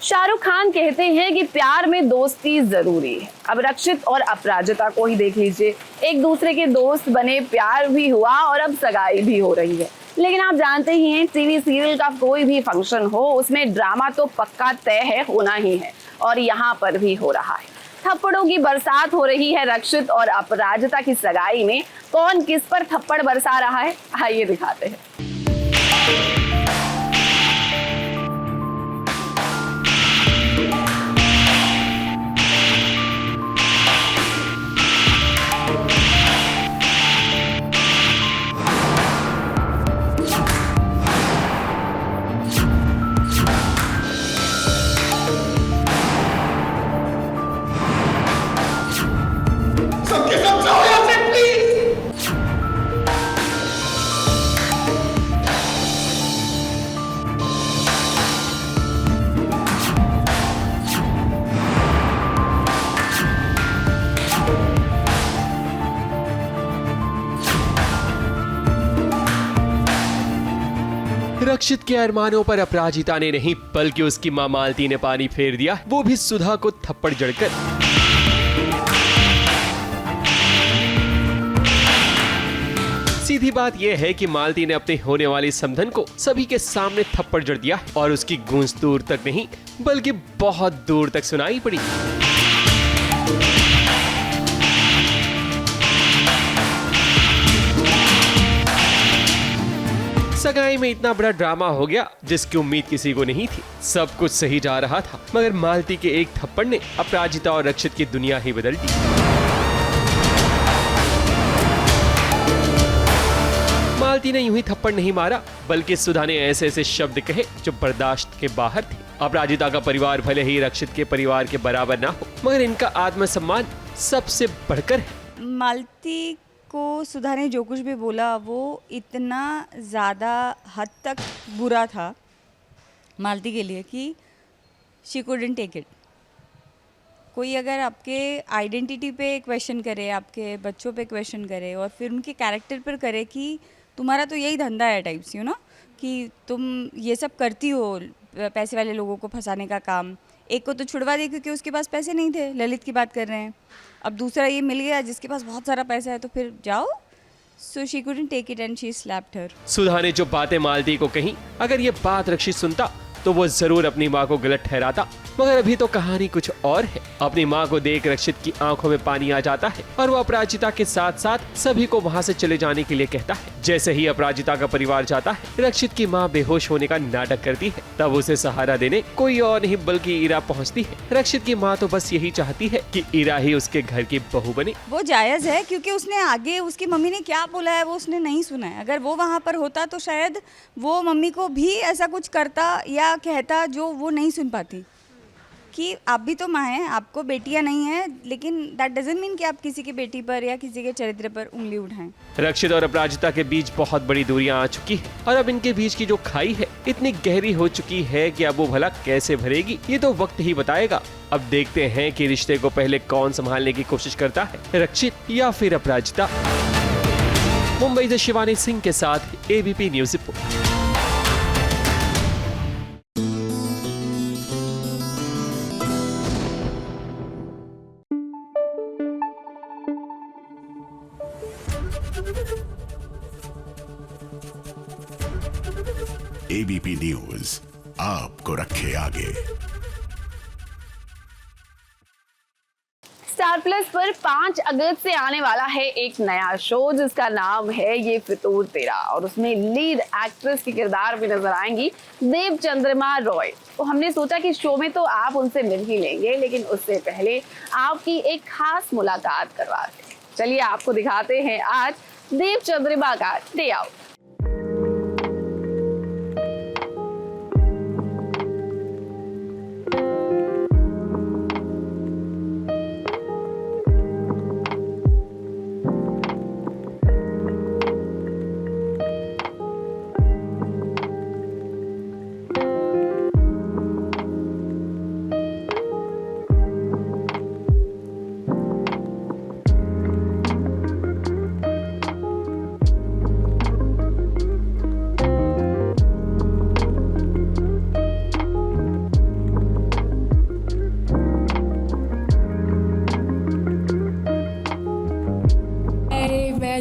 शाहरुख खान कहते हैं कि प्यार में दोस्ती जरूरी है। अब रक्षित और अपराजिता को ही देख लीजिए, एक दूसरे के दोस्त बने, प्यार भी हुआ और अब सगाई भी हो रही है। लेकिन आप जानते ही हैं, टीवी सीरियल का कोई भी फंक्शन हो, उसमें ड्रामा तो पक्का तय है, होना ही है, और यहाँ पर भी हो रहा है। थप्पड़ों की बरसात हो रही है रक्षित और अपराजिता की सगाई में। कौन किस पर थप्पड़ बरसा रहा है, आइए दिखाते हैं। रक्षित के अरमानों पर अपराजिता ने नहीं बल्कि उसकी मां मालती ने पानी फेर दिया, वो भी सुधा को थप्पड़ जड़कर। सीधी बात यह है कि मालती ने अपने होने वाली समधन को सभी के सामने थप्पड़ जड़ दिया और उसकी गूंज दूर तक नहीं बल्कि बहुत दूर तक सुनाई पड़ी। सगाई में इतना बड़ा ड्रामा हो गया जिसकी उम्मीद किसी को नहीं थी। सब कुछ सही जा रहा था, मगर मालती के एक थप्पड़ ने अपराजिता और रक्षित की दुनिया ही बदल दी। मालती ने यूं ही थप्पड़ नहीं मारा, बल्कि सुधा ने ऐसे ऐसे शब्द कहे जो बर्दाश्त के बाहर थे। अपराजिता का परिवार भले ही रक्षित के परिवार के बराबर ना हो, मगर इनका आत्मसम्मान सबसे बढ़कर है। मालती को सुधा ने जो कुछ भी बोला वो इतना ज़्यादा हद तक बुरा था मालती के लिए कि शी कुडंट टेक इट। कोई अगर आपके आइडेंटिटी पे क्वेश्चन करे, आपके बच्चों पे क्वेश्चन करे और फिर उनके कैरेक्टर पर करे कि तुम्हारा तो यही धंधा है टाइप्स, कि तुम ये सब करती हो, पैसे वाले लोगों को फंसाने का काम। एक को तो छुड़वा दी क्योंकि उसके पास पैसे नहीं थे, ललित की बात कर रहे हैं। अब दूसरा ये मिल गया जिसके पास बहुत सारा पैसा है, तो फिर जाओ। So she couldn't take it and she slapped her. सुधा ने जो बातें मालती को कही, अगर ये बात रक्षित सुनता तो वो जरूर अपनी माँ को गलत ठहराता, मगर अभी तो कहानी कुछ और है। अपनी माँ को देख रक्षित की आंखों में पानी आ जाता है और वो अपराजिता के साथ साथ सभी को वहाँ से चले जाने के लिए कहता है। जैसे ही अपराजिता का परिवार जाता है, रक्षित की माँ बेहोश होने का नाटक करती है। तब उसे सहारा देने कोई और नहीं बल्कि ईरा पहुँचती है। रक्षित की माँ तो बस यही चाहती है कि ईरा ही उसके घर की बहू बने। वो जायज है क्योंकि उसने आगे उसकी मम्मी ने क्या बोला है वो उसने नहीं सुना है। अगर वो वहाँ पर होता तो शायद वो मम्मी को भी ऐसा कुछ करता या कहता जो वो नहीं सुन पाती, कि आप भी तो माँ हैं, आपको बेटियां नहीं हैं, लेकिन दैट डजंट मीन कि आप किसी की बेटी पर या किसी के चरित्र पर उंगली उठाएं। रक्षित और अपराजिता के बीच बहुत बड़ी दूरियां आ चुकी है और अब इनके बीच की जो खाई है इतनी गहरी हो चुकी है कि अब वो भला कैसे भरेगी ये तो वक्त ही बताएगा। अब देखते हैं कि रिश्ते को पहले कौन संभालने की कोशिश करता है, रक्षित या फिर अपराजिता। मुंबई से शिवानी सिंह के साथ ABP news report. ABP news आपको रखे आगे। स्टार प्लस पर 5 अगस्त से आने वाला है एक नया शो जिसका नाम है ये फितूर तेरा, और उसमें लीड एक्ट्रेस के किरदार में नजर आएंगी देवचंद्रिमा रॉय। तो हमने सोचा कि शो में तो आप उनसे मिल ही लेंगे, लेकिन उससे पहले आपकी एक खास मुलाकात करवाते हैं। चलिए आपको दिखाते हैं आज देवचंद्रिमा का डे आउट।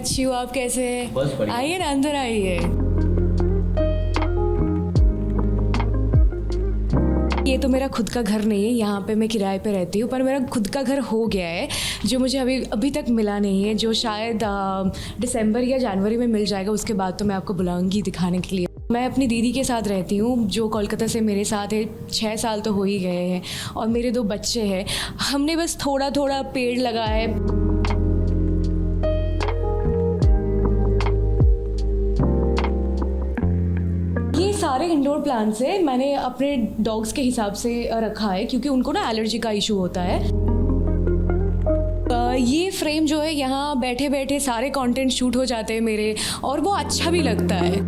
अच्छी हूँ, आप कैसे हैं? बस बढ़िया। आइए ना, अंदर आइए। ये तो मेरा खुद का घर नहीं है, यहाँ पे मैं किराए पे रहती हूँ, पर मेरा खुद का घर हो गया है जो मुझे अभी तक मिला नहीं है, जो शायद दिसंबर या जनवरी में मिल जाएगा। उसके बाद तो मैं आपको बुलाऊंगी दिखाने के लिए। मैं अपनी दीदी के साथ रहती हूँ जो कोलकाता से मेरे साथ है। 6 साल तो हो ही गए हैं और मेरे 2 बच्चे हैं। हमने बस थोड़ा थोड़ा पेड़ लगाया है। ये सारे इंडोर प्लांट्स है, मैंने अपने डॉग्स के हिसाब से रखा है क्योंकि उनको ना एलर्जी का इशू होता है। ये फ्रेम जो है, यहाँ बैठे बैठे सारे कंटेंट शूट हो जाते हैं मेरे, और वो अच्छा भी लगता है।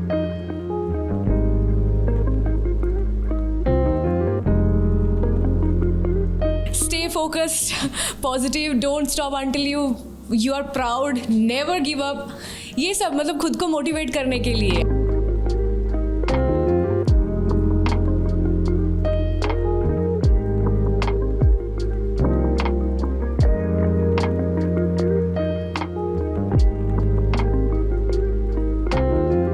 Stay focused, positive, don't stop until you are proud, never give up। ये सब मतलब खुद को मोटिवेट करने के लिए।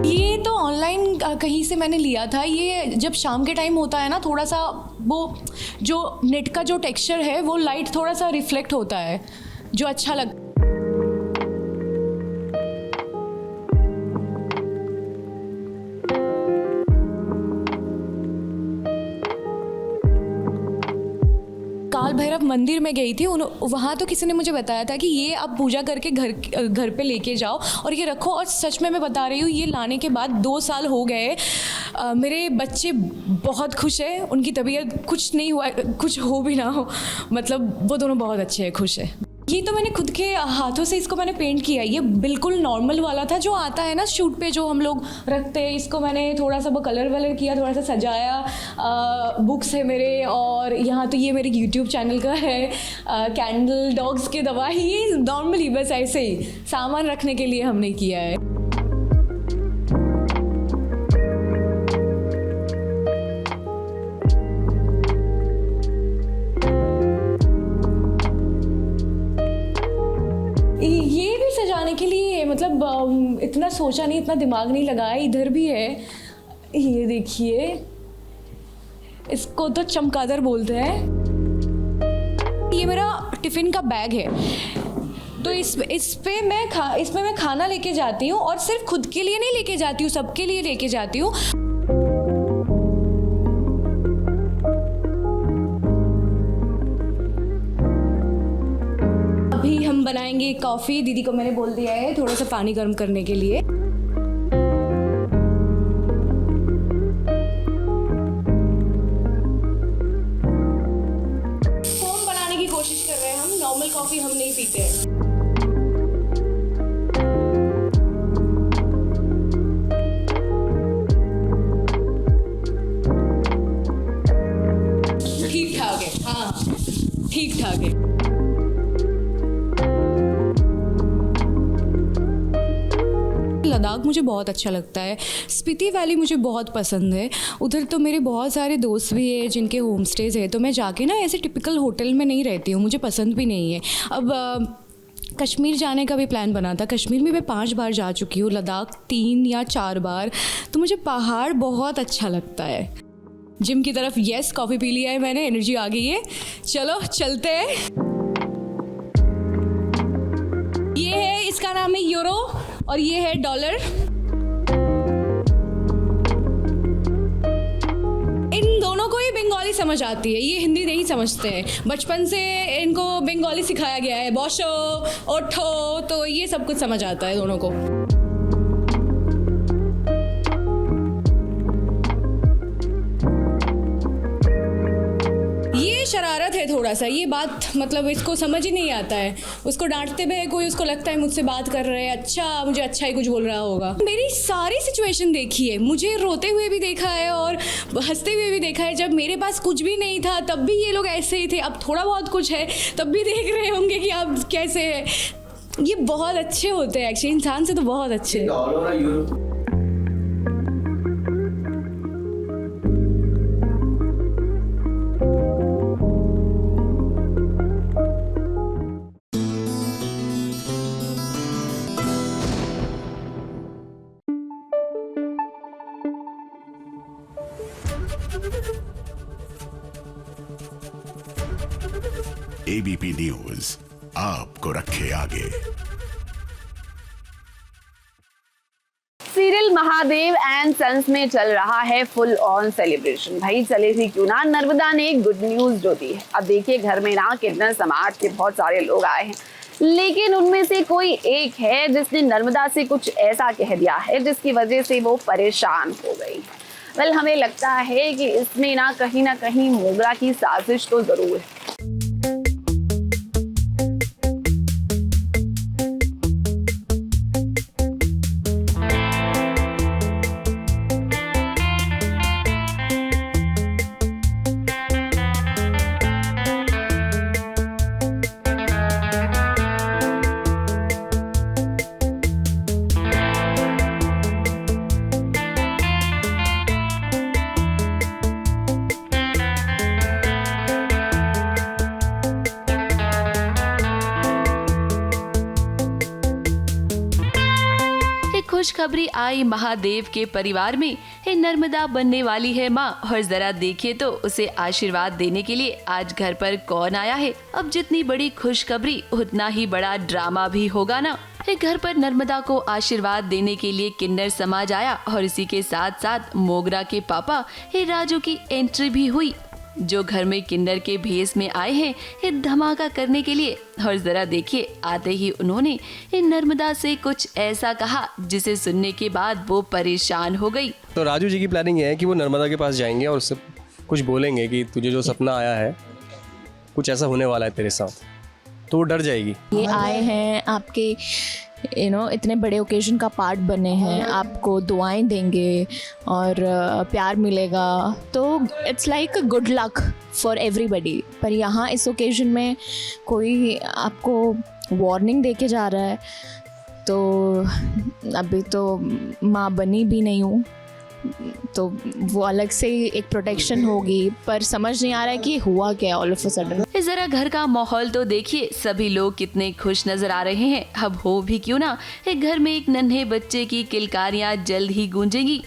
ये तो ऑनलाइन कहीं से मैंने लिया था। ये जब शाम के टाइम होता है ना, थोड़ा सा वो जो नेट का जो टेक्सचर है वो लाइट थोड़ा सा रिफ्लेक्ट होता है, जो अच्छा लगता है। काल भैरव मंदिर में गई थी, वहाँ तो किसी ने मुझे बताया था कि ये आप पूजा करके घर पे लेके जाओ और ये रखो। और सच में मैं बता रही हूँ, ये लाने के बाद 2 साल हो गए। मेरे बच्चे बहुत खुश हैं, उनकी तबीयत कुछ नहीं हुआ, कुछ हो भी ना हो, मतलब वो दोनों बहुत अच्छे हैं, खुश हैं। ये तो मैंने खुद के हाथों से इसको मैंने पेंट किया। ये बिल्कुल नॉर्मल वाला था जो आता है ना शूट पे, जो हम लोग रखते हैं। इसको मैंने थोड़ा सा वो कलर वलर किया, थोड़ा सा सजाया। बुक्स है मेरे, और यहाँ तो ये मेरे यूट्यूब चैनल का है, कैंडल, डॉग्स के दवाई। ये नॉर्मली बस ऐसे ही सामान रखने के लिए हमने किया है। ये भी सजाने के लिए, मतलब इतना सोचा नहीं, इतना दिमाग नहीं लगाया। इधर भी है, ये देखिए, इसको तो चमगादड़ बोलते हैं। ये मेरा टिफ़िन का बैग है, तो इसमें मैं खाना लेके जाती हूँ, और सिर्फ खुद के लिए नहीं लेके जाती हूँ, सबके लिए लेके जाती हूँ। अभी हम बनाएंगे कॉफ़ी। दीदी को मैंने बोल दिया है थोड़ा सा पानी गर्म करने के लिए। फोम बनाने की कोशिश कर रहे हैं हम। नॉर्मल कॉफ़ी हम नहीं पीते हैं। ठीक ठाक है, हाँ ठीक ठाक है। लद्दाख मुझे बहुत अच्छा लगता है। स्पीति वैली मुझे बहुत पसंद है। उधर तो मेरे बहुत सारे दोस्त भी हैं जिनके होम स्टेज है, तो मैं जाके ना ऐसे टिपिकल होटल में नहीं रहती हूँ, मुझे पसंद भी नहीं है। अब कश्मीर जाने का भी प्लान बना था। कश्मीर में मैं 5 बार जा चुकी हूँ, लद्दाख 3 या 4 बार। तो मुझे पहाड़ बहुत अच्छा लगता है। जिम की तरफ यस, कॉफ़ी पी लिया है मैंने, एनर्जी आ गई है, चलो चलते हैं। ये है, इसका नाम है यूरो और ये है डॉलर। इन दोनों को ही बंगाली समझ आती है, ये हिंदी नहीं समझते हैं। बचपन से इनको बंगाली सिखाया गया है, बॉशो, ओठो, तो ये सब कुछ समझ आता है दोनों को। ये शरारत है थोड़ा सा, ये बात मतलब इसको समझ ही नहीं आता है। उसको डांटते भी है कोई, उसको लगता है मुझसे बात कर रहे हैं, अच्छा मुझे अच्छा ही कुछ बोल रहा होगा। मेरी सारी सिचुएशन देखी है, मुझे रोते हुए भी देखा है और हंसते हुए भी देखा है। जब मेरे पास कुछ भी नहीं था तब भी ये लोग ऐसे ही थे, अब थोड़ा बहुत कुछ है तब भी देख रहे होंगे कि आप कैसे हैं। ये बहुत अच्छे होते हैं एक्चुअली, इंसान से तो बहुत अच्छे। एबीपी न्यूज आपको रखे आगे। सीरियल महादेव एंड सन्स में चल रहा है फुल ऑन सेलिब्रेशन। भाई चले ही क्यों ना, नर्मदा ने एक गुड न्यूज जो दी है। अब देखिए घर में ना किन्नर समाज के बहुत सारे लोग आए हैं, लेकिन उनमें से कोई एक है जिसने नर्मदा से कुछ ऐसा कह दिया है जिसकी वजह से वो परेशान हो गई है। वेल हमें लगता है कि इसमें ना कहीं मोगरा की साजिश तो जरूर है। खुशखबरी आई महादेव के परिवार में। नर्मदा बनने वाली है माँ, और जरा देखिए तो उसे आशीर्वाद देने के लिए आज घर पर कौन आया है। अब जितनी बड़ी खुशखबरी उतना ही बड़ा ड्रामा भी होगा ना। घर पर नर्मदा को आशीर्वाद देने के लिए किन्नर समाज आया और इसी के साथ साथ मोगरा के पापा राजू की एंट्री भी हुई, जो घर में किन्नर के भेष में आए हैं धमाका करने के लिए। और जरा देखिए आते ही उन्होंने नर्मदा से कुछ ऐसा कहा जिसे सुनने के बाद वो परेशान हो गई। तो राजू जी की प्लानिंग है कि वो नर्मदा के पास जाएंगे और उससे कुछ बोलेंगे कि तुझे जो सपना आया है कुछ ऐसा होने वाला है तेरे साथ, तो वो डर जाएगी। ये आए हैं आपके इतने बड़े ओकेजन का पार्ट बने हैं, आपको दुआएं देंगे और प्यार मिलेगा, तो it's like a good luck for everybody. पर यहाँ इस ओकेजन में कोई आपको वार्निंग दे के जा रहा है, तो अभी तो माँ बनी भी नहीं हूँ, तो वो अलग से एक प्रोटेक्शन होगी, पर समझ नहीं आ रहा है कि हुआ क्या ऑल ऑफ अ सडन। जरा घर का माहौल तो देखिए, सभी लोग कितने खुश नजर आ रहे हैं। अब हो भी क्यों ना, घर में एक नन्हे बच्चे की किलकारियां जल्द ही गूंजेंगी।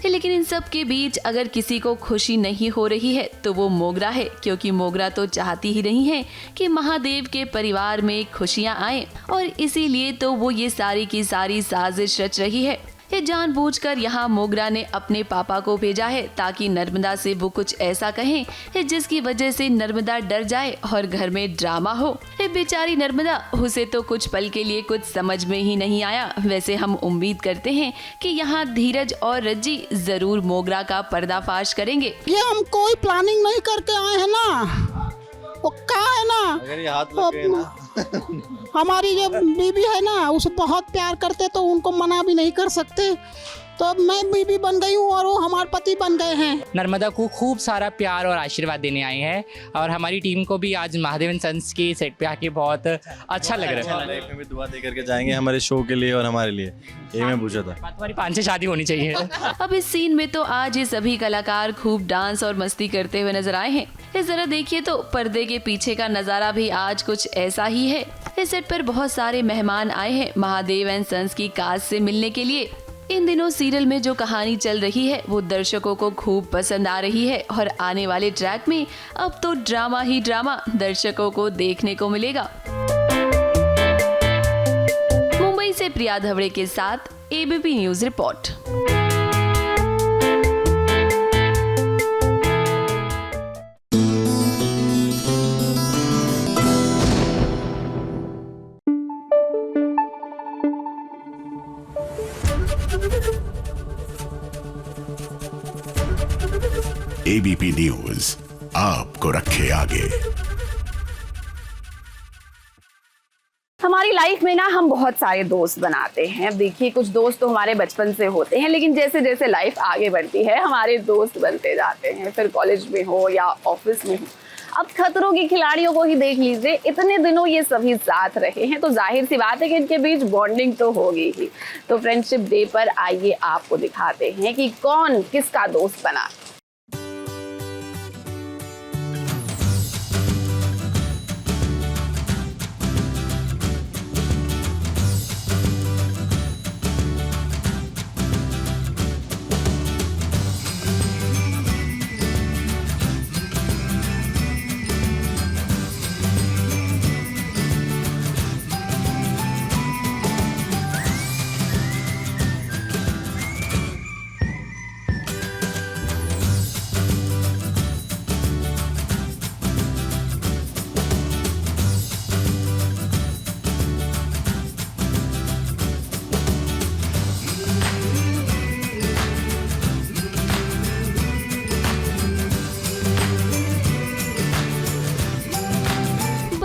लेकिन इन सब के बीच अगर किसी को खुशी नहीं हो रही है तो वो मोगरा है, क्योंकि मोगरा तो चाहती ही नहीं है कि महादेव के परिवार में खुशियां आए, और इसीलिए तो वो ये सारी की सारी साजिश रच रही है। ये जानबूझकर यहाँ मोगरा ने अपने पापा को भेजा है ताकि नर्मदा से वो कुछ ऐसा कहें जिसकी वजह से नर्मदा डर जाए और घर में ड्रामा हो। बेचारी नर्मदा, उसे तो कुछ पल के लिए कुछ समझ में ही नहीं आया। वैसे हम उम्मीद करते हैं कि यहाँ धीरज और रज्जी जरूर मोगरा का पर्दाफाश करेंगे। ये हम कोई प्लानिंग नहीं करके आए हैं ना, वो क्या है ना, अगर ये हाथ लग गए ना हमारी जो बीबी है ना उसे बहुत प्यार करते, तो उनको मना भी नहीं कर सकते। तो अब मैं बीबी बन गई हूँ और वो हमारे पति बन गए हैं। नर्मदा को खूब सारा प्यार और आशीर्वाद देने आए हैं, और हमारी टीम को भी आज महादेव एंड सन्स के सेट पे आके बहुत अच्छा लग रहा है। लाइफ में भी दुआ दे करके जाएंगे हमारे शो के लिए और हमारे लिए, ये मैं पूछा था। तुम्हारी 5 से शादी होनी चाहिए। अब इस सीन में तो आज ये सभी कलाकार खूब डांस और मस्ती करते हुए नजर आए हैं। जरा देखिए तो पर्दे के पीछे का नजारा भी आज कुछ ऐसा ही है। इस सेट पर बहुत सारे मेहमान आए हैं महादेव एंड सन्स की कास्ट से मिलने के लिए। इन दिनों सीरियल में जो कहानी चल रही है वो दर्शकों को खूब पसंद आ रही है, और आने वाले ट्रैक में अब तो ड्रामा ही ड्रामा दर्शकों को देखने को मिलेगा। मुंबई से प्रिया धवड़े के साथ ABP news report. ABP news आपको रखे आगे। हमारी लाइफ में ना हम बहुत सारे दोस्त बनाते हैं। अब देखिए कुछ दोस्त तो हमारे बचपन से होते हैं, लेकिन जैसे जैसे लाइफ आगे बढ़ती है हमारे दोस्त बनते जाते हैं, फिर कॉलेज में हो या ऑफिस में हो। अब खतरों के खिलाड़ियों को ही देख लीजिए, इतने दिनों ये सभी साथ रहे हैं, तो जाहिर सी बात है कि इनके बीच बॉन्डिंग तो होगी ही। तो फ्रेंडशिप डे पर आइए आपको दिखाते हैं कि कौन किसका दोस्त बना।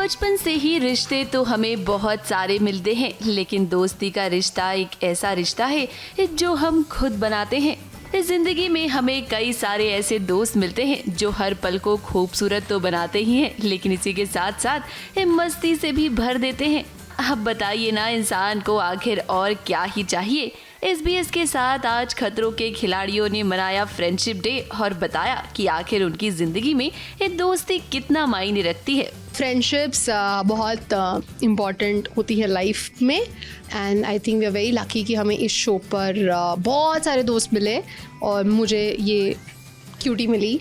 बचपन से ही रिश्ते तो हमें बहुत सारे मिलते हैं, लेकिन दोस्ती का रिश्ता एक ऐसा रिश्ता है जो हम खुद बनाते हैं। इस जिंदगी में हमें कई सारे ऐसे दोस्त मिलते हैं जो हर पल को खूबसूरत तो बनाते ही हैं, लेकिन इसी के साथ साथ मस्ती से भी भर देते हैं। अब बताइए ना, इंसान को आखिर और क्या ही चाहिए। SBS के साथ आज खतरों के खिलाड़ियों ने मनाया फ्रेंडशिप डे और बताया कि आखिर उनकी जिंदगी में ये दोस्ती कितना मायने रखती है। फ्रेंडशिप्स बहुत इम्पॉर्टेंट होती है लाइफ में, and I think we are very lucky कि हमें इस शो पर बहुत सारे दोस्त मिले और मुझे ये क्यूटी मिली।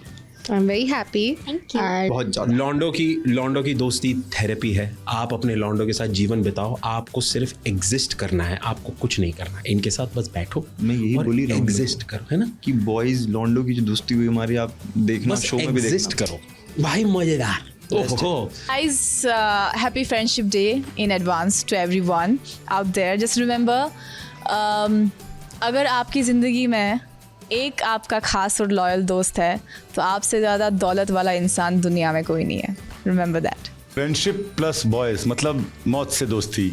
I am very happy. बहुत ज़्यादा लॉन्डो की दोस्ती थेरेपी है। आप अपने लॉन्डो के साथ जीवन बिताओ, आपको सिर्फ एग्जिस्ट करना है, आपको कुछ नहीं करना है। इनके साथ बस बैठो, मैं यही बोली एग्जिस्ट करो, है ना, कि बॉयज लॉन्डो की जो दोस्ती हुई हमारी, आप देखना बस शो में भी एग्जिस्ट करो भाई, मजेदार। Guys, happy Friendship Day in advance to everyone out there. Just remember, अगर आपकी ज़िंदगी में एक आपका खास और लॉयल दोस्त है तो आपसे ज़्यादा दौलत वाला इंसान दुनिया में कोई नहीं है। Remember that. Friendship plus boys मतलब मौत से दोस्ती,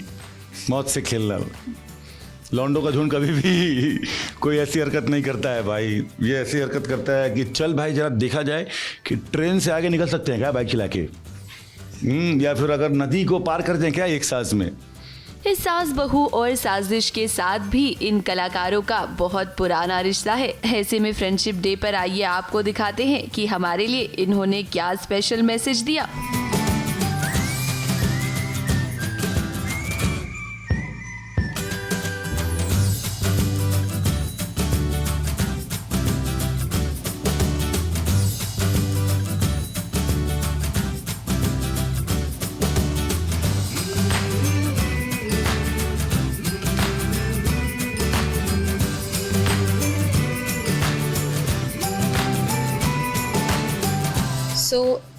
मौत से खेलना। लॉन्डो का झुंड कभी भी कोई ऐसी हरकत नहीं करता है भाई। ये ऐसी हरकत करता है कि चल भाई जरा देखा जाए कि ट्रेन से आगे निकल सकते हैं क्या बाइक चला के, या फिर अगर नदी को पार करते हैं क्या एक सांस में। इस सास बहू और साजिश के साथ भी इन कलाकारों का बहुत पुराना रिश्ता है। ऐसे में फ्रेंडशिप डे पर आइए आपको दिखाते हैं कि हमारे लिए इन्होंने क्या स्पेशल मैसेज दिया।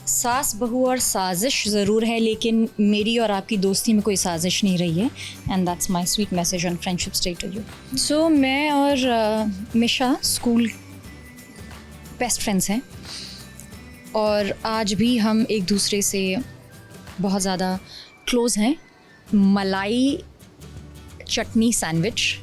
सास बहू और साजिश ज़रूर है, लेकिन मेरी और आपकी दोस्ती में कोई साजिश नहीं रही है, and that's my sweet message on friendship day to you. So मैं और मिशा स्कूल बेस्ट फ्रेंड्स हैं और आज भी हम एक दूसरे से बहुत ज़्यादा क्लोज़ हैं। मलाई चटनी सैंडविच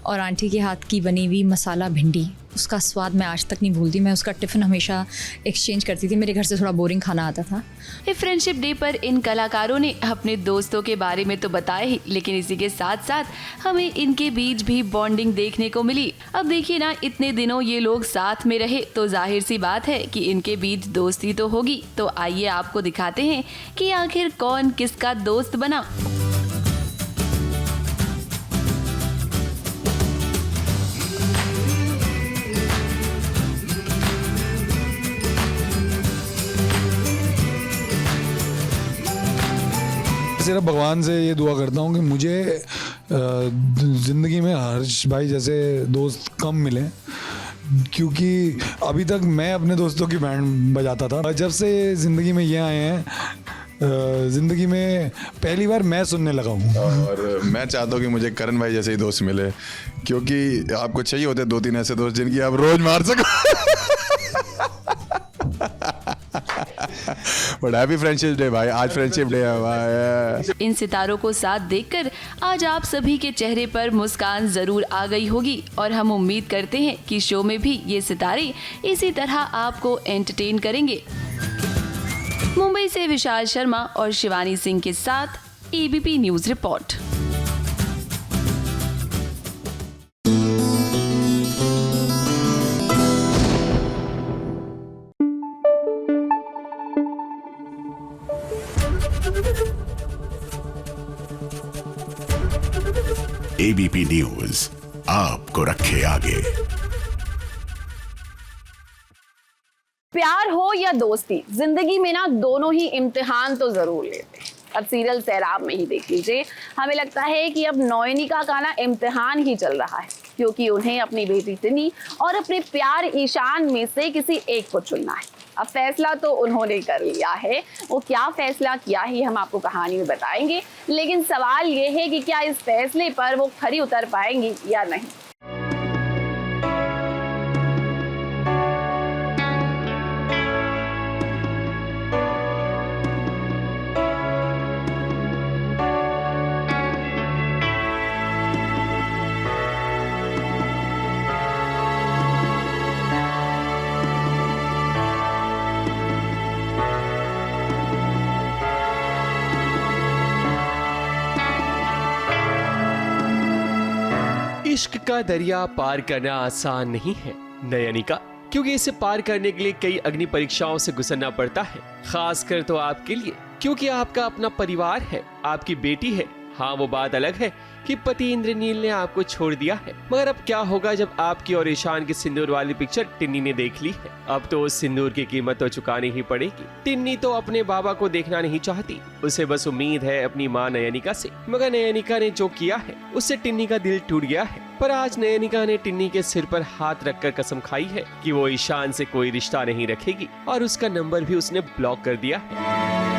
और आंटी के हाथ की बनी हुई मसाला भिंडी, उसका स्वाद मैं आज तक नहीं भूलती। मैं उसका टिफ़िन हमेशा एक्सचेंज करती थी, मेरे घर से थोड़ा बोरिंग खाना आता था। फ्रेंडशिप डे पर इन कलाकारों ने अपने दोस्तों के बारे में तो बताया ही, लेकिन इसी के साथ साथ हमें इनके बीच भी बॉन्डिंग देखने को मिली। अब देखिए ना, इतने दिनों ये लोग साथ में रहे तो जाहिर सी बात है कि इनके बीच दोस्ती तो होगी। तो आइए आपको दिखाते हैं कि आखिर कौन किसका दोस्त बना। सिर्फ भगवान से ये दुआ करता हूँ कि मुझे ज़िंदगी में हर्ष भाई जैसे दोस्त कम मिले, क्योंकि अभी तक मैं अपने दोस्तों की बैंड बजाता था। जब से ज़िंदगी में ये आए हैं, ज़िंदगी में पहली बार मैं सुनने लगा हूँ। और मैं चाहता हूँ कि मुझे करण भाई जैसे ही दोस्त मिले, क्योंकि आपको चाहिए होते 2-3 ऐसे दोस्त जिनकी आप रोज़ मार सको। बट हैप्पी फ्रेंडशिप डे भाई, आज फ्रेंडशिप डे है भाई। इन सितारों को साथ देखकर आज आप सभी के चेहरे पर मुस्कान जरूर आ गई होगी और हम उम्मीद करते हैं कि शो में भी ये सितारे इसी तरह आपको एंटरटेन करेंगे। मुंबई से विशाल शर्मा और शिवानी सिंह के साथ ABP news report. ABP news आपको रखे आगे। प्यार हो या दोस्ती, जिंदगी में ना दोनों ही इम्तिहान तो जरूर लेते हैं। अब सीरियल सैराब में ही देख लीजिए, हमें लगता है कि अब नौनिका का ना इम्तिहान ही चल रहा है, क्योंकि उन्हें अपनी बेटी सिनी और अपने प्यार ईशान में से किसी एक को चुनना है। अब फैसला तो उन्होंने कर लिया है, वो क्या फैसला किया ही हम आपको कहानी में बताएंगे, लेकिन सवाल ये है कि क्या इस फैसले पर वो खरी उतर पाएंगी या नहीं। इश्क का दरिया पार करना आसान नहीं है नयनिका, क्योंकि इसे पार करने के लिए कई अग्नि परीक्षाओं से गुजरना पड़ता है, खासकर तो आपके लिए, क्योंकि आपका अपना परिवार है, आपकी बेटी है। हाँ, वो बात अलग है कि पति इंद्रनील ने आपको छोड़ दिया है, मगर अब क्या होगा जब आपकी और ईशान की सिंदूर वाली पिक्चर टिन्नी ने देख ली है। अब तो उस सिंदूर की कीमत तो चुकानी ही पड़ेगी। टिन्नी तो अपने बाबा को देखना नहीं चाहती, उसे बस उम्मीद है अपनी माँ नयनिका से, मगर नयनिका ने जो किया है उससे टिन्नी का दिल टूट गया है। पर आज नयनिका ने टिन्नी के सिर पर हाथ रखकर कसम खाई है कि वो ईशान से कोई रिश्ता नहीं रखेगी, और उसका नंबर भी उसने ब्लॉक कर दिया है।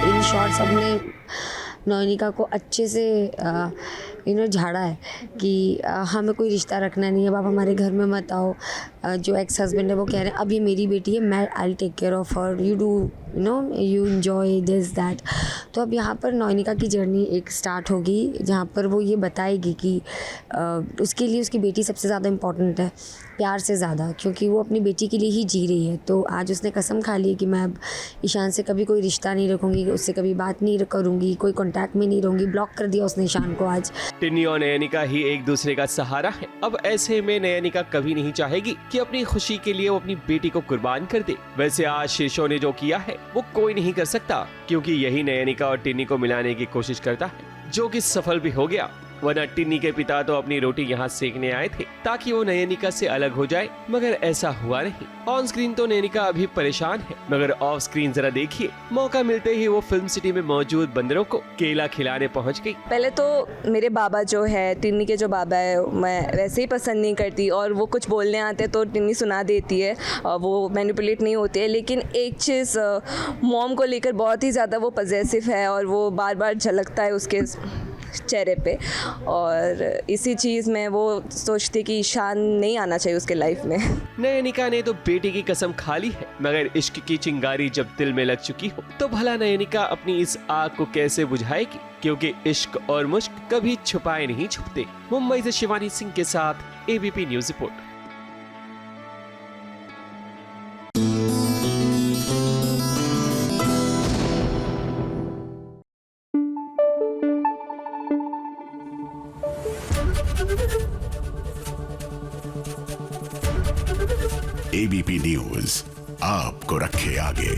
इन शॉर्ट सबने नयनिका को अच्छे से झाड़ा है कि हमें कोई रिश्ता रखना नहीं है, आप हमारे घर में मत आओ। जो एक्स हस्बैंड है वो कह रहे हैं अब ये मेरी बेटी है, मैं I take care of her, you do you enjoy this that. तो अब यहाँ पर नयनिका की जर्नी एक स्टार्ट होगी जहाँ पर वो ये बताएगी कि उसके लिए उसकी बेटी सबसे ज़्यादा इम्पॉर्टेंट है, प्यार से ज़्यादा, क्योंकि वो अपनी बेटी के लिए ही जी रही है। तो आज उसने कसम खा ली कि मैं अब ईशान से कभी कोई रिश्ता नहीं रखूँगी, उससे कभी बात नहीं करूँगी, कोई कॉन्टैक्ट में नहीं रहूँगी। ब्लॉक कर दिया उसने ईशान को आज। टिन्नी और नयनिका ही एक दूसरे का सहारा है। अब ऐसे में नयनिका कभी नहीं चाहेगी कि अपनी खुशी के लिए वो अपनी बेटी को कुर्बान कर दे। वैसे आज शीर्षों ने जो किया है वो कोई नहीं कर सकता, क्योंकि यही नयनिका और टिन्नी को मिलाने की कोशिश करता है, जो कि सफल भी हो गया। वरना टिन्नी के पिता तो अपनी रोटी यहाँ सेकने आए थे ताकि वो नयनिका से अलग हो जाए, मगर ऐसा हुआ नहीं। ऑन स्क्रीन तो नयनिका अभी परेशान है, मगर ऑफ स्क्रीन जरा देखिए, मौका मिलते ही वो फिल्म सिटी में मौजूद बंदरों को केला खिलाने पहुँच गई। पहले तो मेरे बाबा जो है, टिन्नी के जो बाबा है, मैं वैसे ही पसंद नहीं करती, और वो कुछ बोलने आते तो टिन्नी सुना देती है, वो मैनिपुलेट नहीं होते है। लेकिन एक चीज़ मॉम को लेकर बहुत ही ज़्यादा वो पजेसिव है, और वो बार बार झलकता है उसके चेहरे पे, और इसी चीज़ में वो सोचती कि ईशान नहीं आना चाहिए उसके लाइफ में। नयनिका ने तो बेटी की कसम खा ली है, मगर इश्क की चिंगारी जब दिल में लग चुकी हो तो भला नयनिका अपनी इस आग को कैसे बुझाएगी, क्योंकि इश्क और मुश्क कभी छुपाए नहीं छुपते। मुंबई से शिवानी सिंह के साथ ABP news report. ABP news आपको रखे आगे।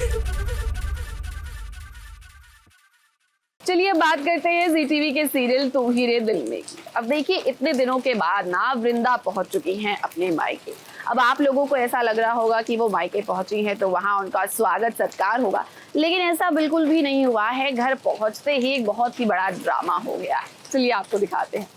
चलिए बात करते हैं जी टीवी के सीरियल तू ही रे दिल में की। अब देखिए, इतने दिनों के बाद ना वृंदा पहुंच चुकी हैं अपने मायके। अब आप लोगों को ऐसा लग रहा होगा कि वो मायके पहुंची हैं तो वहां उनका स्वागत सत्कार होगा, लेकिन ऐसा बिल्कुल भी नहीं हुआ है। घर पहुंचते ही एक बहुत ही बड़ा ड्रामा हो गया है। चलिए आपको दिखाते हैं।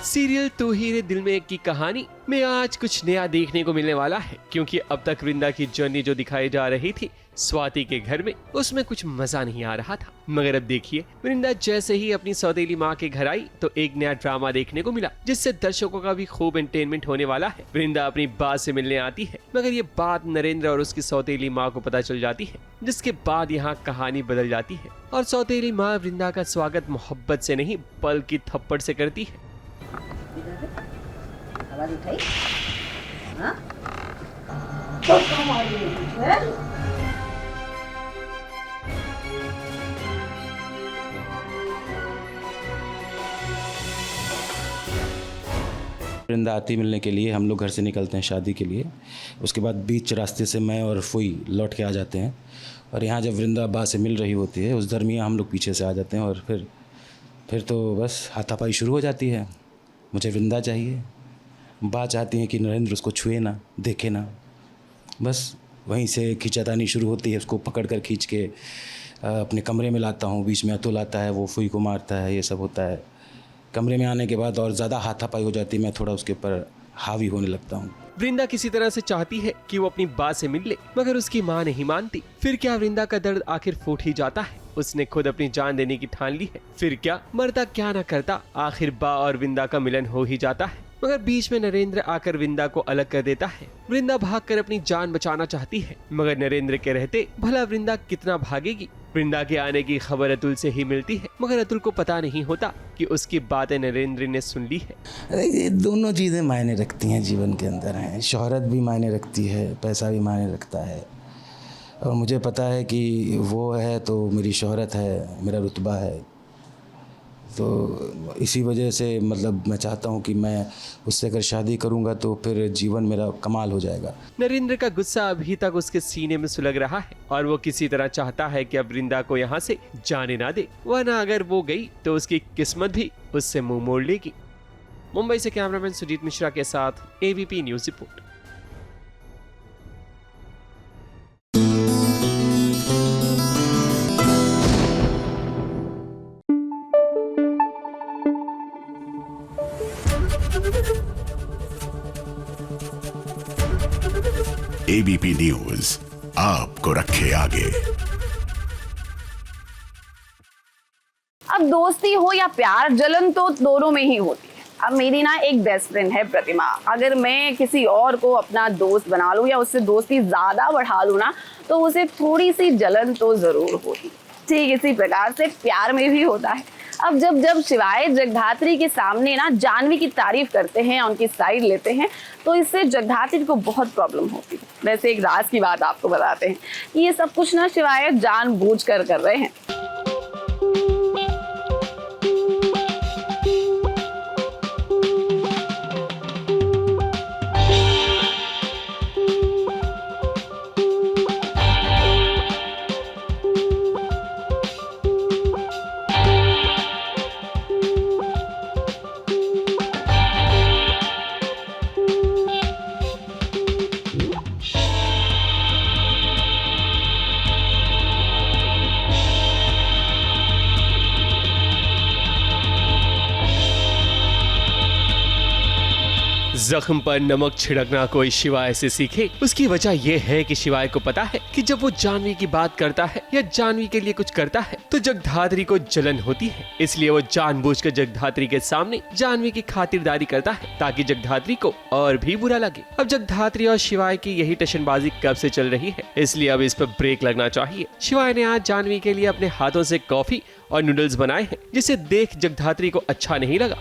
सीरियल तू ही रे दिल में की कहानी में आज कुछ नया देखने को मिलने वाला है, क्योंकि अब तक वृंदा की जर्नी जो दिखाई जा रही थी स्वाति के घर में, उसमें कुछ मजा नहीं आ रहा था। मगर अब देखिए, वृंदा जैसे ही अपनी सौतेली माँ के घर आई तो एक नया ड्रामा देखने को मिला, जिससे दर्शकों का भी खूब एंटरटेनमेंट होने वाला है। वृंदा अपनी बात से मिलने आती है, मगर ये बात नरेंद्र और उसकी सौतेली माँ को पता चल जाती है, जिसके बाद यहाँ कहानी बदल जाती है और सौतेली माँ वृंदा का स्वागत मोहब्बत से नहीं बल्कि थप्पड़ से करती है। आवाज उठाई? हाँ? वृंदा आती मिलने के लिए हम लोग घर से निकलते हैं शादी के लिए। उसके बाद बीच रास्ते से मैं और फुई लौट के आ जाते हैं, और यहाँ जब वृंदा बा से मिल रही होती है उस दरमियान हम लोग पीछे से आ जाते हैं, और फिर तो बस हाथापाई शुरू हो जाती है। मुझे वृंदा चाहिए, बा चाहती हैं कि नरेंद्र उसको छुए ना, देखे ना। बस वहीं से खींचातानी शुरू होती है, उसको पकड़ कर खींच के अपने कमरे में लाता हूँ, बीच में अतुल आता है, वो फुई को मारता है, ये सब होता है। कमरे में आने के बाद और ज़्यादा हाथापाई हो जाती है, मैं थोड़ा उसके ऊपर हावी होने लगता हूँ। वृंदा किसी तरह से चाहती है कि वो अपनी बात से मिल ले, मगर उसकी माँ नहीं मानती। फिर क्या वृंदा का दर्द आखिर फूट ही जाता है। उसने खुद अपनी जान देने की ठान ली है। फिर क्या मरता क्या न करता, आखिर बा और वृंदा का मिलन हो ही जाता है। मगर बीच में नरेंद्र आकर वृंदा को अलग कर देता है। वृंदा भागकर अपनी जान बचाना चाहती है, मगर नरेंद्र के रहते भला वृंदा कितना भागेगी। वृंदा के आने की खबर अतुल से ही मिलती है, मगर अतुल को पता नहीं होता कि उसकी बातें नरेंद्र ने सुन ली है। ये दोनों चीज़ें मायने रखती हैं जीवन के अंदर हैं। शोहरत भी मायने रखती है, पैसा भी मायने रखता है। और मुझे पता है कि वो है तो मेरी शोहरत है, मेरा रुतबा है। तो इसी वजह से मतलब मैं चाहता हूँ कि मैं उससे अगर शादी करूँगा तो फिर जीवन मेरा कमाल हो जाएगा। नरेंद्र का गुस्सा अभी तक उसके सीने में सुलग रहा है और वो किसी तरह चाहता है कि अब वृंदा को यहाँ से जाने ना दे, वरना अगर वो गई तो उसकी किस्मत भी उससे मुंह मोड़ लेगी। मुंबई से कैमरामैन सुजीत मिश्रा के साथ ABP news report. ABP news आपको रखे आगे। अब दोस्ती हो या प्यार, जलन तो दोनों में ही होती है। अब मेरी ना एक बेस्ट फ्रेंड है प्रतिमा, अगर मैं किसी और को अपना दोस्त बना लूं या उससे दोस्ती ज्यादा बढ़ा लूं ना, तो उसे थोड़ी सी जलन तो जरूर होगी। ठीक इसी प्रकार से प्यार में भी होता है। अब जब शिवाय जगधात्री के सामने ना जानवी की तारीफ करते हैं, उनकी साइड लेते हैं, तो इससे जगधात्री को बहुत प्रॉब्लम होती है। वैसे एक राज की बात आपको बताते हैं कि ये सब कुछ ना शिवाय जानबूझकर कर रहे हैं। जख्म पर नमक छिड़कना कोई शिवाय से सीखे। उसकी वजह यह है कि शिवाय को पता है कि जब वो जानवी की बात करता है या जानवी के लिए कुछ करता है तो जगधात्री को जलन होती है। इसलिए वो जानबूझकर जगधात्री के सामने जानवी की खातिरदारी करता है ताकि जगधात्री को और भी बुरा लगे। अब जगधात्री और शिवाय की यही टशनबाजी कब से चल रही है, इसलिए अब इस पर ब्रेक लगना चाहिए। शिवाय ने आज जानवी के लिए अपने हाथों से कॉफी और नूडल्स बनाए हैं, जिसे देख जगधात्री को अच्छा नहीं लगा।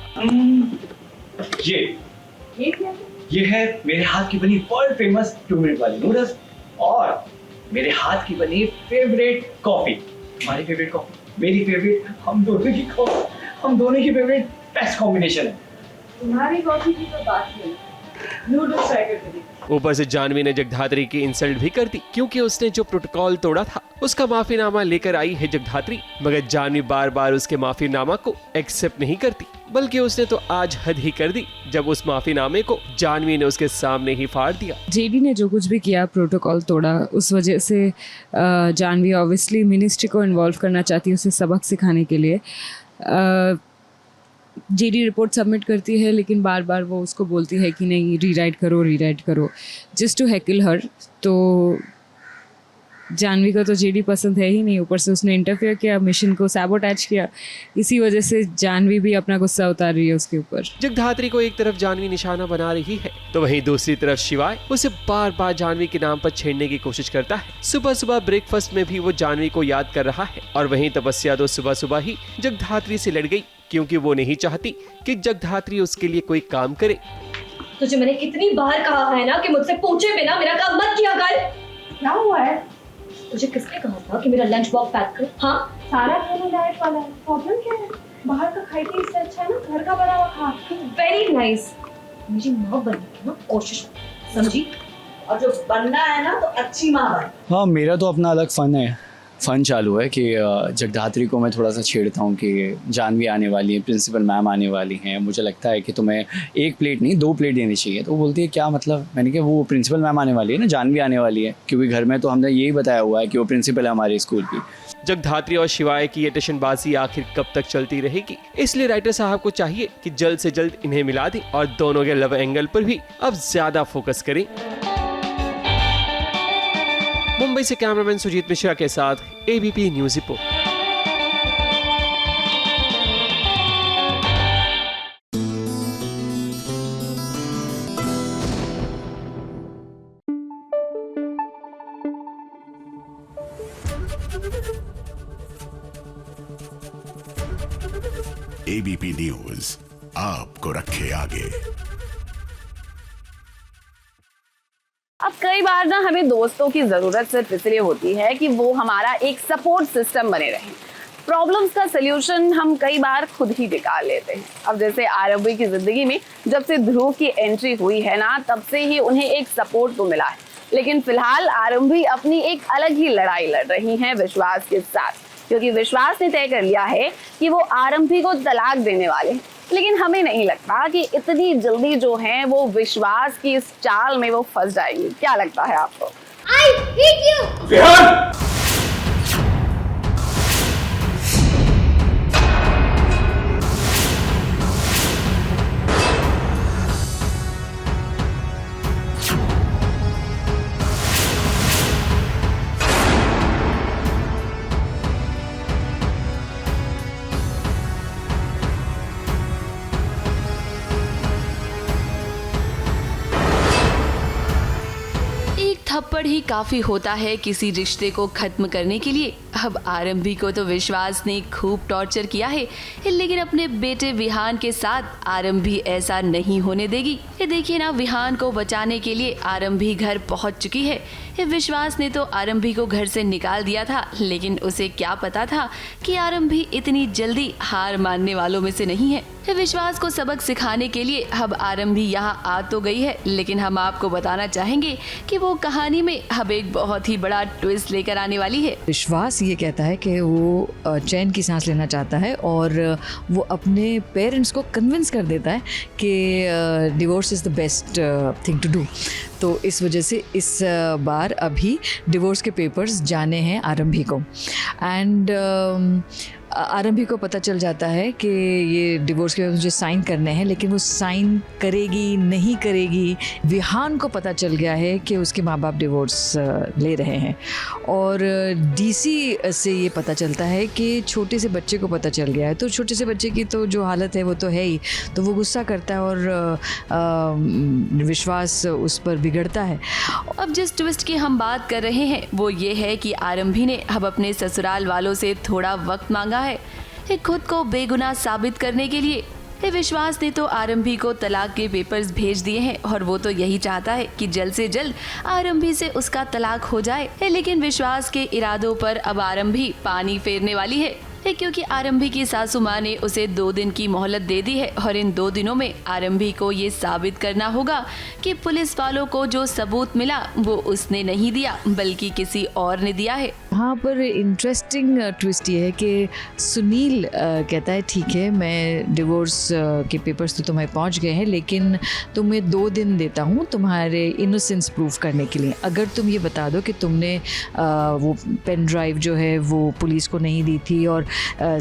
ये है मेरे हाथ की बनी वर्ल्ड फेमस 2 मिनट वाली नूडल्स और मेरे हाथ की बनी फेवरेट कॉफी। हमारी फेवरेट कॉफी, मेरी फेवरेट, हम दोनों की फेवरेट बेस्ट कॉम्बिनेशन है। तुम्हारी कॉफी की तो बात नहीं, नूडल्स ट्राई करके देखो। ऊपर से जानवी ने जगधात्री की इंसल्ट भी कर दी, क्योंकि उसने जो प्रोटोकॉल तोड़ा था उसका माफीनामा लेकर आई है जगधात्री, मगर जानवी बार बार उसके माफीनामा को एक्सेप्ट नहीं करती, बल्कि उसने तो आज हद ही कर दी जब उस माफीनामे को जानवी ने उसके सामने ही फाड़ दिया। जेडी ने जो कुछ भी किया, प्रोटोकॉल तोड़ा, उस वजह से जानवी ऑब्वियसली मिनिस्ट्री को इन्वॉल्व करना चाहती है उसे सबक सिखाने के लिए। जेडी रिपोर्ट सबमिट करती है, लेकिन बार बार वो उसको बोलती है कि नहीं रीराइट करो जस्ट टू हैकल हर। तो जानवी को तो जेडी पसंद है ही नहीं, ऊपर से उसने इंटरफेयर किया, मिशन को सैबोटैज किया। इसी वजह से जानवी भी अपना गुस्सा उतार रही है उसके ऊपर। जगधात्री को एक तरफ जानवी निशाना बना रही है तो वहीं दूसरी तरफ शिवाय उसे बार बार जानवी के नाम पर छेड़ने की कोशिश करता है। सुबह सुबह ब्रेकफास्ट में भी वो जानवी को याद कर रहा है और वहीं तपस्या तो सुबह सुबह ही जगधात्री से लड़ गई, क्योंकि वो नहीं चाहती कि जगधात्री उसके लिए कोई काम करे। तुझे मैंने कितनी बार कहा है ना कि मुझसे पूछे बिना मेरा काम मत किया कर। क्या हुआ है? तुझे किसने कहा था कि मेरा लंच बॉक्स पैक कर? हाँ, सारा खाना डाइट वाला है, प्रॉब्लम क्या है? बाहर का खाई थी, इससे अच्छा है ना घर का बना हुआ खा। Very nice. मेरी माँ बनने की ना कोशिश समझी, और जो बनना है ना तो अच्छी माँ बन। हाँ, मेरा तो अपना अलग फन है। फ़न चालू है कि जगधात्री को मैं थोड़ा सा छेड़ता हूँ कि जानवी आने वाली है, प्रिंसिपल मैम आने वाली हैं, मुझे लगता है कि तुम्हें 1 प्लेट नहीं 2 प्लेट देनी चाहिए। तो वो बोलती है क्या मतलब? मैंने कहा वो प्रिंसिपल मैम आने वाली है ना, जानवी आने वाली है, क्योंकि घर में तो हमने यही बताया हुआ है कि वो प्रिंसिपल है हमारे स्कूल की। जगधात्री और शिवाय की ये टशनबाजी आखिर कब तक चलती रहेगी? इसलिए राइटर साहब को चाहिए कि जल्द से जल्द इन्हें मिला दें और दोनों के लव एंगल पर भी अब ज्यादा फोकस करें। मुंबई से कैमरामैन सुजीत मिश्रा के साथ ABP news report. ABP news आपको रखे आगे। अब कई बार ना हमें दोस्तों की जरूरत सिर्फ इसलिए होती है कि वो हमारा एक सपोर्ट सिस्टम बने रहें। प्रॉब्लम्स का सलूशन हम कई बार खुद ही निकाल लेते हैं। अब जैसे आरंभी की जिंदगी में जब से ध्रुव की एंट्री हुई है ना, तब से ही उन्हें एक सपोर्ट तो मिला है। लेकिन फिलहाल आरंभी अपनी एक अलग ही लड़ाई लड़ रही हैं विश्वास के साथ, क्योंकि विश्वास ने तय कर लिया है कि वो आरंभी को तलाक देने वाले हैं। लेकिन हमें नहीं लगता कि इतनी जल्दी जो है वो विश्वास की इस चाल में वो फंस जाएगी। क्या लगता है आपको? I hate you! थप्पड़ ही काफी होता है किसी रिश्ते को खत्म करने के लिए। अब आरंभी को तो विश्वास ने खूब टॉर्चर किया है, लेकिन अपने बेटे विहान के साथ आरंभी ऐसा नहीं होने देगी। ये देखिए ना, विहान को बचाने के लिए आरंभी घर पहुंच चुकी है। विश्वास ने तो आरंभी को घर से निकाल दिया था, लेकिन उसे क्या पता था कि आरंभी इतनी जल्दी हार मानने वालों में से नहीं है। विश्वास को सबक सिखाने के लिए अब आरंभी यहाँ आ तो गई है, लेकिन हम आपको बताना चाहेंगे कि वो कहानी में अब एक बहुत ही बड़ा ट्विस्ट लेकर आने वाली है। विश्वास ये कहता है कि वो चैन की सांस लेना चाहता है और वो अपने पेरेंट्स को कन्विंस कर देता है कि divorce is the best thing to do. तो इस वजह से इस बार अभी डिवोर्स के पेपर्स जाने हैं आरंभी को। एंड आरंभी को पता चल जाता है कि ये डिवोर्स के मुझे साइन करने हैं, लेकिन वो साइन करेगी नहीं करेगी। विहान को पता चल गया है कि उसके माँ बाप डिवोर्स ले रहे हैं, और डीसी से ये पता चलता है कि छोटे से बच्चे को पता चल गया है। तो छोटे से बच्चे की तो जो हालत है वो तो है ही, तो वो गुस्सा करता है और विश्वास उस पर बिगड़ता है। अब जिस ट्विस्ट की हम बात कर रहे हैं वो ये है कि आरंभी ने अब अपने ससुराल वालों से थोड़ा वक्त मांगा है खुद को बेगुनाह साबित करने के लिए। विश्वास ने तो आरंभी को तलाक के पेपर्स भेज दिए हैं और वो तो यही चाहता है कि जल्द से जल्द आरंभी से उसका तलाक हो जाए। लेकिन विश्वास के इरादों पर अब आरंभी पानी फेरने वाली है, क्योंकि आरंभी की सासू माँ ने उसे 2 दिन की मोहलत दे दी है और इन 2 दिनों में आरंभी को ये साबित करना होगा कि पुलिस वालों को जो सबूत मिला वो उसने नहीं दिया बल्कि किसी और ने दिया है। यहाँ पर इंटरेस्टिंग ट्विस्ट ये है कि सुनील कहता है ठीक है, मैं डिवोर्स के पेपर्स तो तुम्हें पहुँच गए हैं, लेकिन तुम्हें 2 दिन देता हूँ तुम्हारे इनोसेंस प्रूफ करने के लिए। अगर तुम ये बता दो कि तुमने वो पेन ड्राइव जो है वो पुलिस को नहीं दी थी और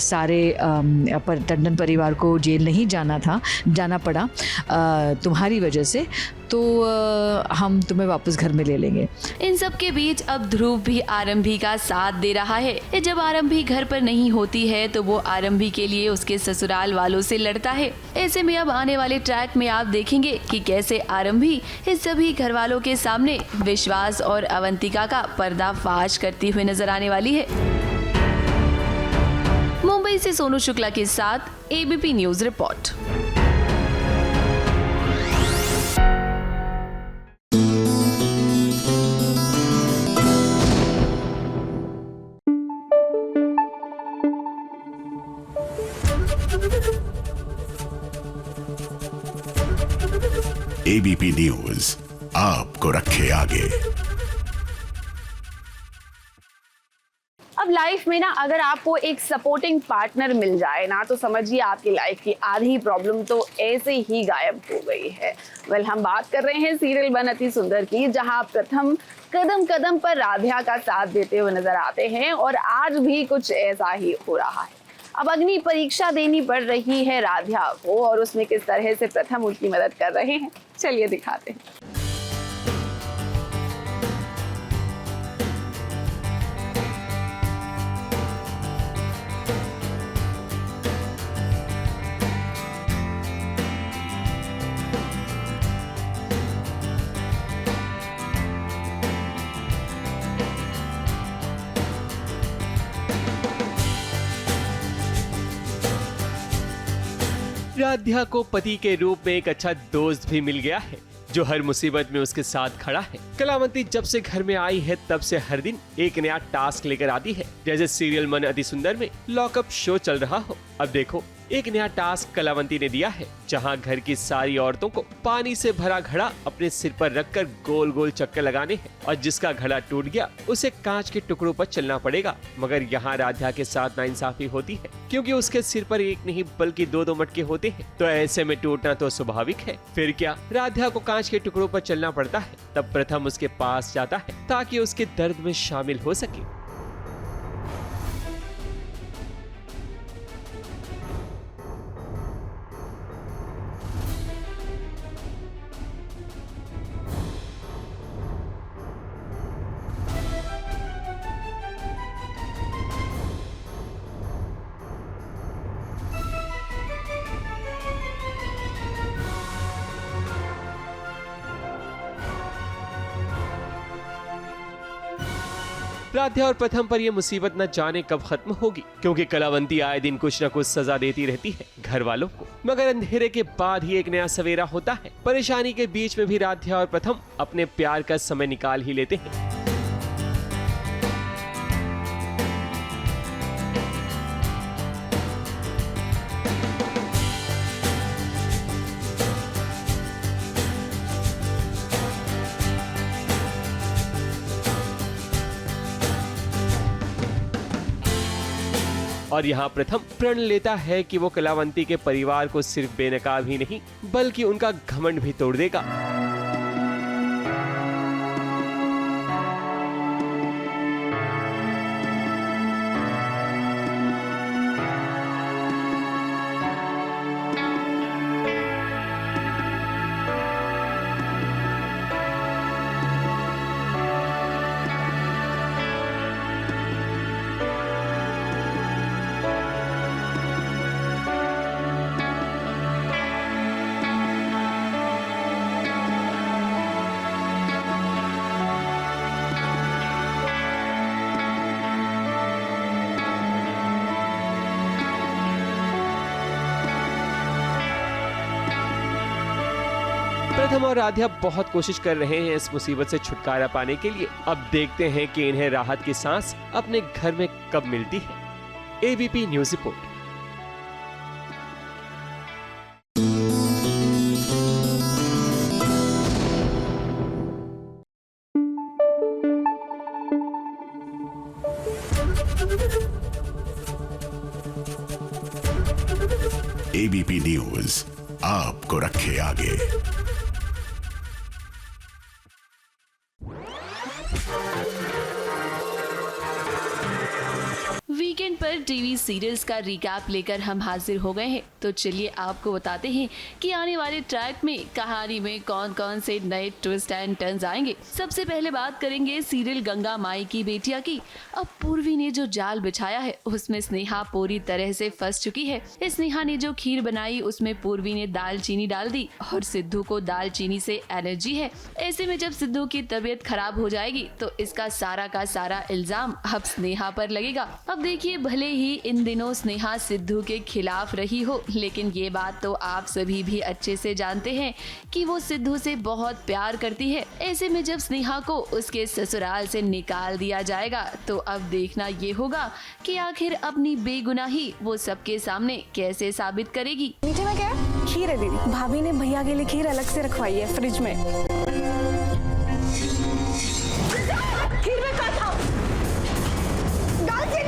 सारे टंडन परिवार को जेल नहीं जाना पड़ा तुम्हारी वजह से, तो हम तुम्हें वापस घर में ले लेंगे। इन सब के बीच अब ध्रुव भी आरंभी का साथ दे रहा है। जब आरंभी घर पर नहीं होती है तो वो आरंभी के लिए उसके ससुराल वालों से लड़ता है। ऐसे में अब आने वाले ट्रैक में आप देखेंगे कि कैसे आरंभी इस सभी घर वालों के सामने विश्वास और अवंतिका का पर्दाफाश करती हुई नजर आने वाली है। मुंबई से सोनू शुक्ला के साथ ABP news report. ABP news आपको रखे आगे। अब लाइफ में ना अगर आपको एक सपोर्टिंग पार्टनर मिल जाए ना तो समझिए आपकी लाइफ की आधी प्रॉब्लम तो ऐसे ही गायब हो गई है। वेल, हम बात कर रहे हैं सीरियल बन अति सुंदर की, जहां प्रथम कदम कदम पर राध्या का साथ देते हुए नजर आते हैं और आज भी कुछ ऐसा ही हो रहा है। अब अग्नि परीक्षा देनी पड़ रही है राध्या को और उसमें किस तरह से प्रथम उसकी मदद कर रहे हैं, चलिए दिखाते हैं। राध्या को पति के रूप में एक अच्छा दोस्त भी मिल गया है जो हर मुसीबत में उसके साथ खड़ा है। कलावंती जब से घर में आई है तब से हर दिन एक नया टास्क लेकर आती है, जैसे सीरियल मन अति सुंदर में लॉकअप शो चल रहा हो। अब देखो, एक नया टास्क कलावंती ने दिया है, जहां घर की सारी औरतों को पानी से भरा घड़ा अपने सिर पर रखकर गोल गोल चक्कर लगाने हैं और जिसका घड़ा टूट गया उसे कांच के टुकड़ों पर चलना पड़ेगा। मगर यहाँ राध्या के साथ नाइंसाफी होती है, क्योंकि उसके सिर पर एक नहीं बल्कि दो मटके होते हैं, तो ऐसे में टूटना तो स्वाभाविक है। फिर क्या, राध्या को कांच के टुकड़ों पर चलना पड़ता है। तब प्रथम उसके पास जाता है ताकि उसके दर्द में शामिल हो सके। राध्या और प्रथम पर यह मुसीबत न जाने कब खत्म होगी, क्योंकि कलावंती आए दिन कुछ न कुछ सजा देती रहती है घर वालों को। मगर अंधेरे के बाद ही एक नया सवेरा होता है। परेशानी के बीच में भी राध्या और प्रथम अपने प्यार का समय निकाल ही लेते हैं। और यहाँ प्रथम प्रण लेता है कि वो कलावंती के परिवार को सिर्फ बेनकाब ही नहीं बल्कि उनका घमंड भी तोड़ देगा। प्रथम और राध्या बहुत कोशिश कर रहे हैं इस मुसीबत से छुटकारा पाने के लिए। अब देखते हैं कि इन्हें राहत की सांस अपने घर में कब मिलती है। ABP news report. ABP news आपको रखे आगे। वीकेंड पर टीवी सीरियल्स का रिकैप लेकर हम हाजिर हो गए हैं। तो चलिए आपको बताते हैं कि आने वाले ट्रैक में कहानी में कौन कौन से नए ट्विस्ट एंड टर्न्स आएंगे। सबसे पहले बात करेंगे सीरियल गंगा माई की बेटिया की। अब पूर्वी ने जो जाल बिछाया है उसमें स्नेहा पूरी तरह से फंस चुकी है। स्नेहा ने जो खीर बनाई उसमें पूर्वी ने दालचीनी डाल दी और सिद्धू को दालचीनी से एलर्जी है। ऐसे में जब सिद्धू की तबीयत खराब हो जाएगी तो इसका सारा का सारा इल्जाम अब स्नेहा पर लगेगा। अब देखिए, भले ही इन दिनों स्नेहा सिद्धू के खिलाफ रही हो, लेकिन ये बात तो आप सभी भी अच्छे से जानते हैं कि वो सिद्धू से बहुत प्यार करती है। ऐसे में जब स्नेहा को उसके ससुराल से निकाल दिया जाएगा तो अब देखना ये होगा कि आखिर अपनी बेगुनाही वो सबके सामने कैसे साबित करेगी। मीठे में क्या है? खीर है दीदी। भाभी ने भैया के लिए खीर अलग से रखवाई है फ्रिज में। खीर में क्या था? दालचीनी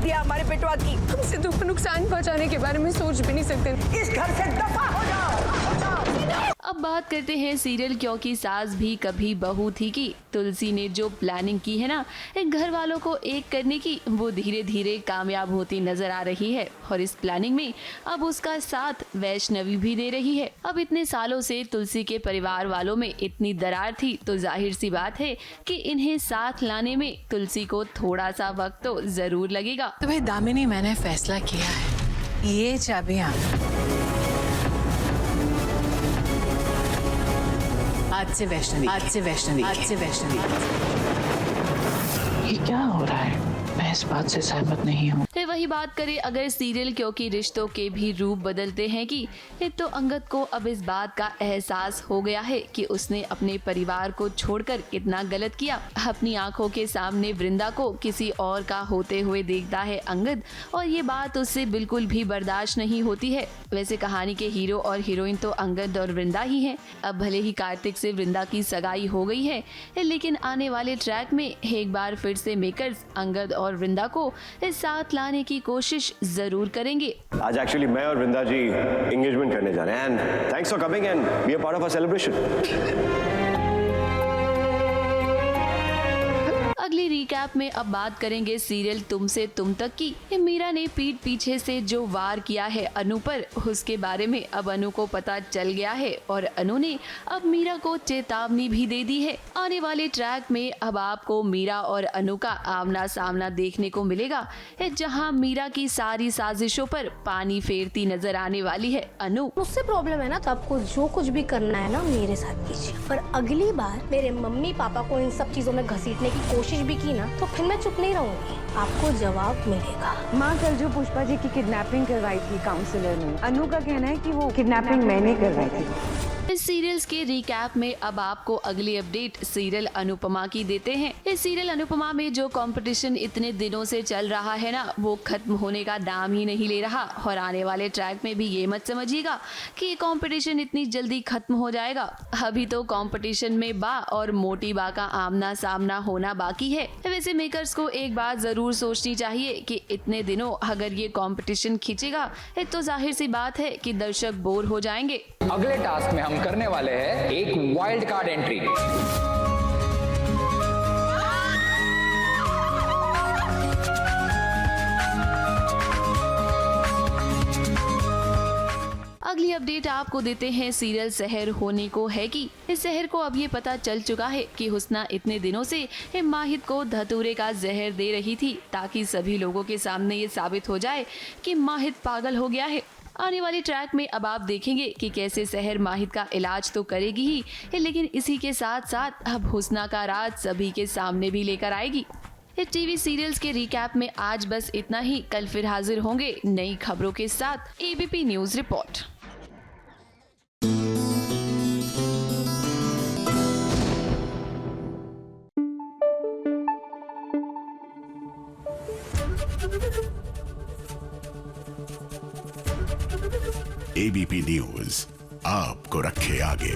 दिया हमारे पेटवा की। हम सिद्धू को नुकसान पहुंचाने के बारे में सोच भी नहीं सकते। इस घर से दफा हो जाओ। अब बात करते हैं सीरियल क्योंकि सास भी कभी बहू थी की तुलसी ने जो प्लानिंग की है ना एक घर वालों को एक करने की, वो धीरे धीरे कामयाब होती नजर आ रही है। और इस प्लानिंग में अब उसका साथ वैष्णवी भी दे रही है। अब इतने सालों से तुलसी के परिवार वालों में इतनी दरार थी तो जाहिर सी बात है कि इन्हें साथ लाने में तुलसी को थोड़ा सा वक्त तो जरूर लगेगा। तो भाई दामिनी, मैंने फैसला किया है, ये चाबियां आज से वैष्णवी, आज से वैष्णवी, आज से वैष्णवी। ये क्या हो रहा है? मैं इस बात से सहमत नहीं हूँ। वही बात करें अगर सीरियल क्योंकि रिश्तों के भी रूप बदलते हैं कि तो अंगद को अब इस बात का एहसास हो गया है कि उसने अपने परिवार को छोड़कर कितना गलत किया। अपनी आंखों के सामने वृंदा को किसी और का होते हुए देखता है अंगद और ये बात उससे बिल्कुल भी बर्दाश्त नहीं होती है। वैसे कहानी के हीरो और हीरोइन तो अंगद और वृंदा ही हैं। अब भले ही कार्तिक से वृंदा की सगाई हो गई है लेकिन आने वाले ट्रैक में एक बार फिर से मेकर्स अंगद और वृंदा को इस साथ लाने की कोशिश जरूर करेंगे। आज एक्चुअली मैं और वृंदा जी एंगेजमेंट करने जा रहे हैं and thanks for coming and be a part of our celebration. अगली रिकैप में अब बात करेंगे सीरियल तुम से तुम तक की। मीरा ने पीठ पीछे से जो वार किया है अनु पर, उसके बारे में अब अनु को पता चल गया है और अनु ने अब मीरा को चेतावनी भी दे दी है। आने वाले ट्रैक में अब आपको मीरा और अनु का आमना सामना देखने को मिलेगा जहां मीरा की सारी साजिशों पर पानी फेरती नजर आने वाली है अनु। मुझसे प्रॉब्लम है ना तो आपको जो कुछ भी करना है ना मेरे साथ कीजिए, पर अगली बार मेरे मम्मी पापा को इन सब चीजों में घसीटने की कोशिश भी की ना तो फिर मैं चुप नहीं रहूंगी, आपको जवाब मिलेगा। माँ कल जो पुष्पा जी की किडनैपिंग करवाई थी काउंसलर ने, अनु का कहना है कि वो किडनैपिंग मैंने करवाई थी। इस सीरियल्स के रिकैप में अब आपको अगली अपडेट सीरियल अनुपमा की देते हैं। इस सीरियल अनुपमा में जो कंपटीशन इतने दिनों से चल रहा है ना वो खत्म होने का नाम ही नहीं ले रहा और आने वाले ट्रैक में भी ये मत समझिएगा कि ये कंपटीशन इतनी जल्दी खत्म हो जाएगा। अभी तो कंपटीशन में बा और मोटी बा का आमना सामना होना बाकी है। वैसे मेकर्स को एक बात जरूर सोचनी चाहिए कि इतने दिनों अगर ये कंपटीशन खींचेगा तो जाहिर सी बात है कि दर्शक बोर हो जाएंगे। अगले टास्क में हम करने वाले हैं एक वाइल्ड कार्ड एंट्री। अगली अपडेट आपको देते हैं सीरियल सहर होने को है कि इस सहर को अब ये पता चल चुका है कि हुस्ना इतने दिनों से माहिद को धतूरे का जहर दे रही थी ताकि सभी लोगों के सामने ये साबित हो जाए कि माहिद पागल हो गया है। आने वाली ट्रैक में अब आप देखेंगे कि कैसे सहर माहिद का इलाज तो करेगी ही लेकिन इसी के साथ साथ अब हुस्ना का राज सभी के सामने भी लेकर आएगी। इस टीवी सीरियल्स के रिकैप में आज बस इतना ही। कल फिर हाजिर होंगे नई खबरों के साथ। ABP news report. ABP news आपको रखे आगे।